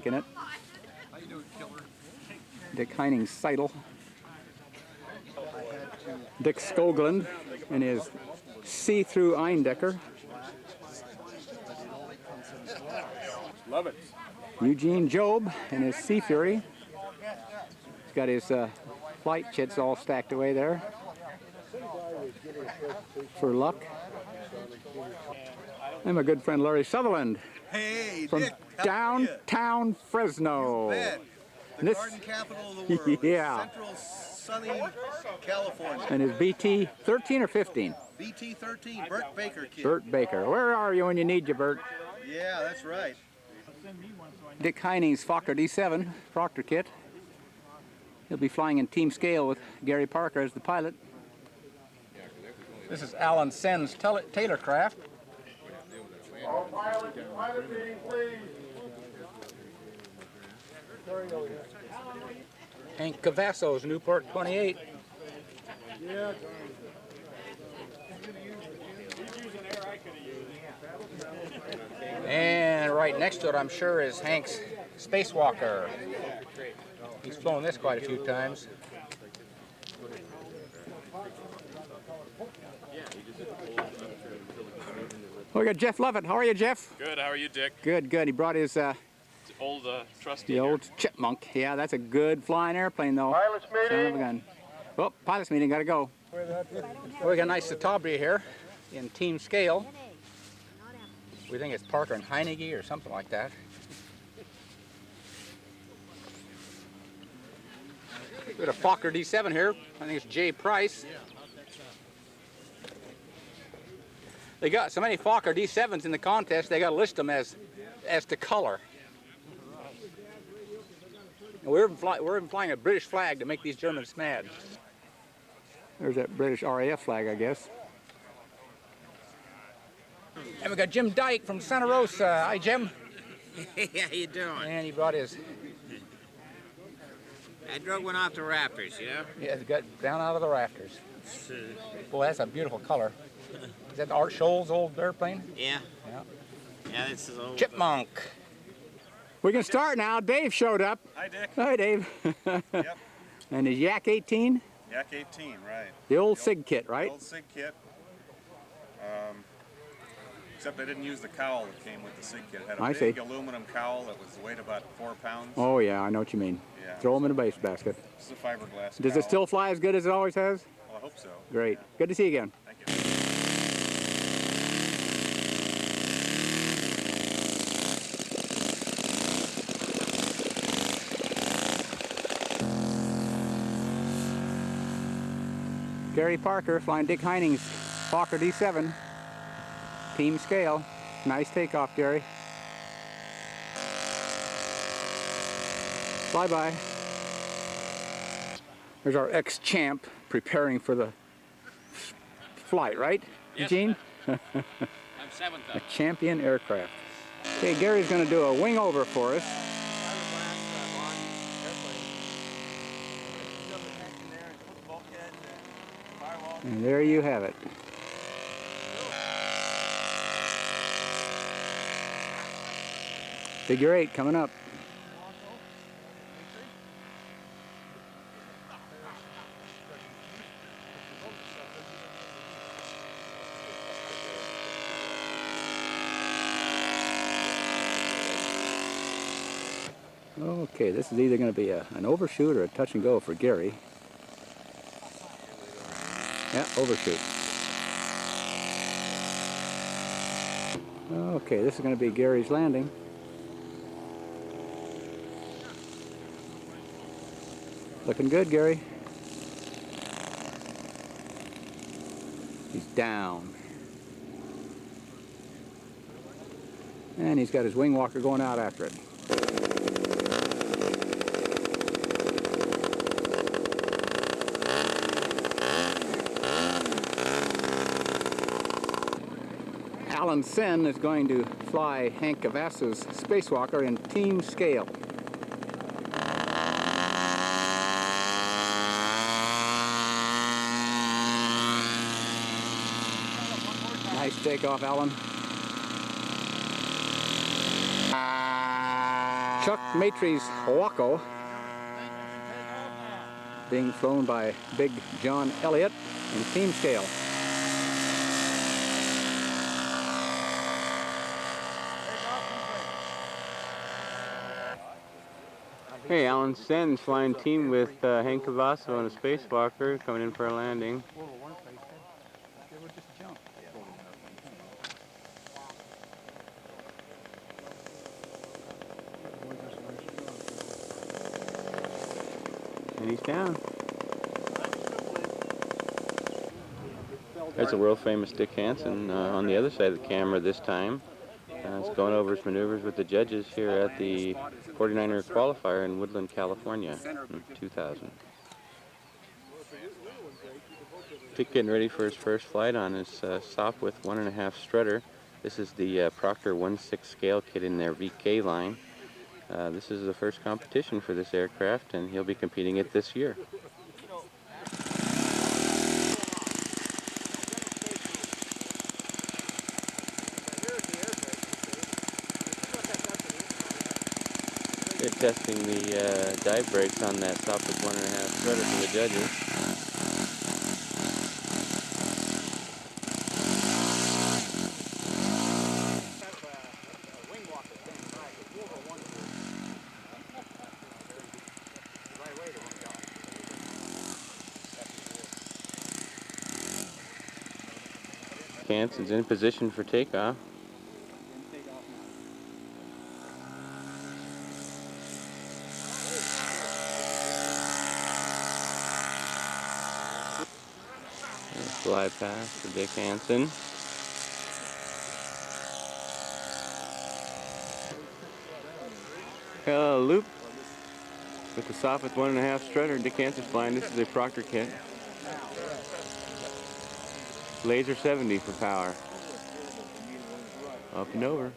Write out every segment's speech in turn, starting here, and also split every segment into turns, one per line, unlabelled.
in it. Dick Heining Seidel. Dick Skoglund and his see-through Eindecker.
Love it.
Eugene Job and his Sea Fury. He's got his flight chits all stacked away there for luck. And my good friend Larry Sutherland.
Hey,
from
Dick,
downtown Fresno.
You bet. The garden capital of the world.
Yeah.
Central sunny California.
And his BT 13 or 15?
BT 13, Burt Baker kid.
Burt Baker. Where are you when you need you, Burt?
Yeah, that's right.
Dick Heining's Fokker D7 Proctor kit. He'll be flying in team scale with Gary Parker as the pilot. This is Alan Sen's Taylor craft.
All pilots, pilot meeting, please.
Hank Cavasso's Newport 28. And right next to it, I'm sure, is Hank's Spacewalker. He's flown this quite a few times. We got Jeff Lovett. How are you, Jeff?
Good. How are you, Dick?
Good, good. He brought his
Old trusty.
the old Chipmunk. Yeah, that's a good flying airplane, though.
Pilots
Son of a
meeting.
gun. Well, pilots meeting. Got to go. We got a nice Citabria here in team scale. We think it's Parker and Heineke or something like that. We got a Fokker D7 here. I think it's Jay Price. They got so many Fokker D7s in the contest, they got to list them as to color. And we're even flying a British flag to make these Germans mad. There's that British RAF flag, I guess. And we got Jim Dyke from Santa Rosa. Hi, Jim.
Hey, how you doing?
And he brought his...
I drove one off the Raptors, you know?
Yeah, it got down out of the rafters. Boy, that's a beautiful color. Is that Art Scholl's old airplane?
Yeah.
Yeah.
Yeah, this is old.
Chipmunk. We can start now. Dave showed up.
Hi, Dick.
Hi, Dave.
Yep.
And his Yak 18,
Yak 18, right.
the old SIG kit,
The
right?
old SIG kit. Except I didn't use the cowl that came with the SIG kit. It had a
I
big
see.
aluminum cowl that was weighed about 4 pounds.
Oh, yeah, I know what you mean.
Yeah.
Throw them in a base basket.
This is a fiberglass
Does
cowl.
it still fly as good as it always has?
Well, I hope so.
Great. Good to see you again.
Thank you.
Gary Parker flying Dick Heining's Fokker D7. Team scale. Nice takeoff, Gary. Bye-bye. There's our ex-champ preparing for the flight, right,
Yes,
Eugene?
I'm seventh
A
up.
champion aircraft. Okay, Gary's going to do a wing over for us. And there you have it. Figure 8 coming up. Okay, this is either going to be an overshoot or a touch and go for Gary. Yeah, overshoot. Okay, this is going to be Gary's landing. Looking good, Gary. He's down. And he's got his wing walker going out after it. Alan Sen is going to fly Hank Cavasso's Spacewalker in team scale. Nice takeoff, Alan. Chuck Maitre's Waco being flown by Big John Elliott in team scale.
Hey, Alan Sten's flying team with Hank Cavasso and a spacewalker coming in for a landing. And he's down. There's a world famous Dick Hansen on the other side of the camera this time. He's going over his maneuvers with the judges here at the 49er Qualifier in Woodland, California in 2000. Dick getting ready for his first flight on his Sopwith 1.5 strutter. This is the Proctor 1/6 scale kit in their VK line. This is the first competition for this aircraft, and he'll be competing it this year. They're testing the dive brakes on that Sopwith 1.5 strutter for the judges. Hansen's in position for takeoff. Fly past for Dick Hansen. Loop with the Sopwith 1.5 strutter. Dick Hansen's flying. This is a Proctor kit. Laser 70 for power. Up and over.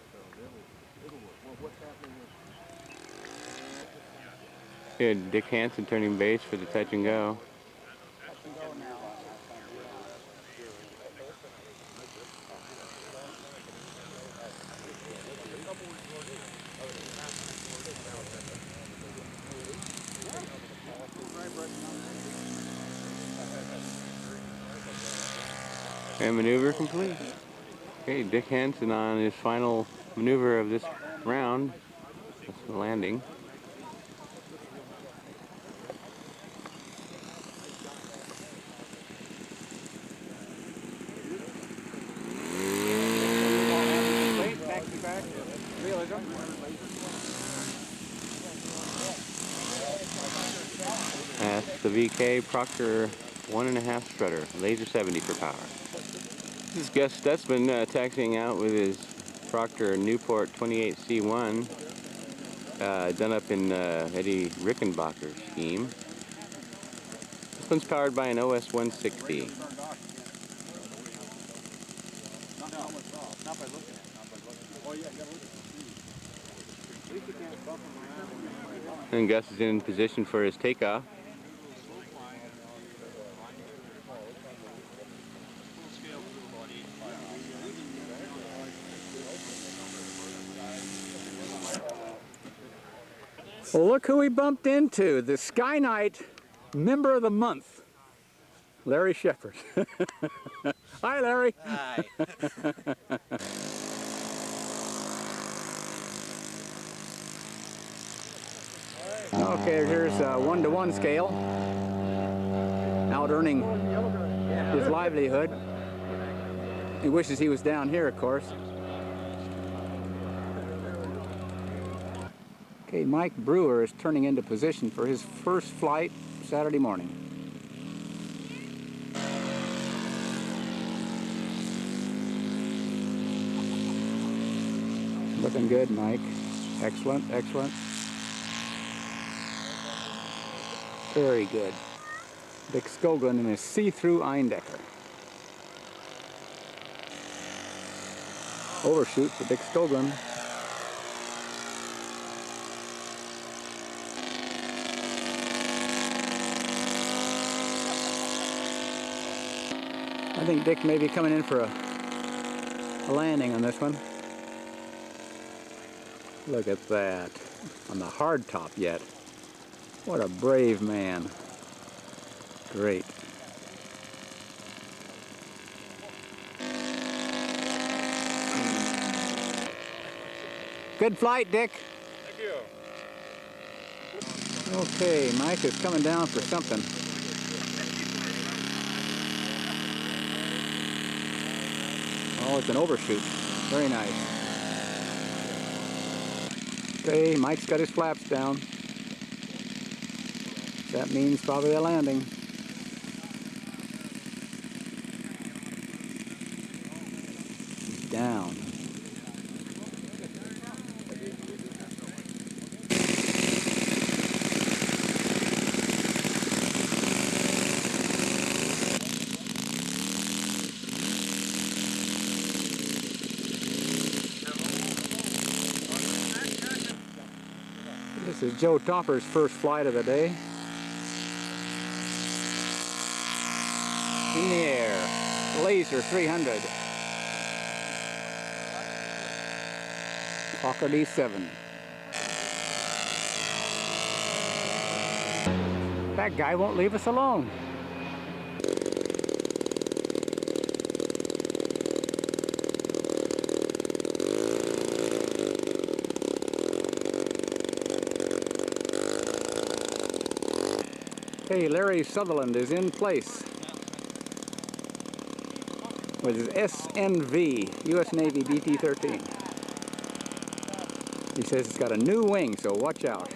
Here, Dick Hansen turning base for the touch and go. And maneuver complete. Okay, Dick Hansen on his final maneuver of this round. That's the landing. That's the VK Proctor 1.5 strutter, laser 70 for power. This is Gus Stutzman taxiing out with his Proctor Newport 28C1, done up in Eddie Rickenbacher's scheme. This one's powered by an OS 160. And Gus is in position for his takeoff.
Well, look who we bumped into, the Sky Knight Member of the Month, Larry Shepard. Hi, Larry.
Hi.
Okay, here's a 1-to-1 scale, out earning his livelihood. He wishes he was down here, of course. Okay, Mike Brewer is turning into position for his first flight Saturday morning. Looking good, Mike. Excellent, excellent. Very good. Dick Skoglund in his see-through Eindecker. Overshoot for Dick Skoglund. I think Dick may be coming in for a landing on this one. Look at that. on the hard top yet. What a brave man. Great. Good flight, Dick.
Thank you.
Okay, Mike is coming down for something. Oh, it's an overshoot. Very nice. Okay, Mike's got his flaps down. That means probably a landing. He's down. This is Joe Topper's first flight of the day. In the air, laser 300. Hawker D7. That guy won't leave us alone. Hey, Larry Sutherland is in place with his SNV, U.S. Navy BT-13. He says it's got a new wing, so watch out.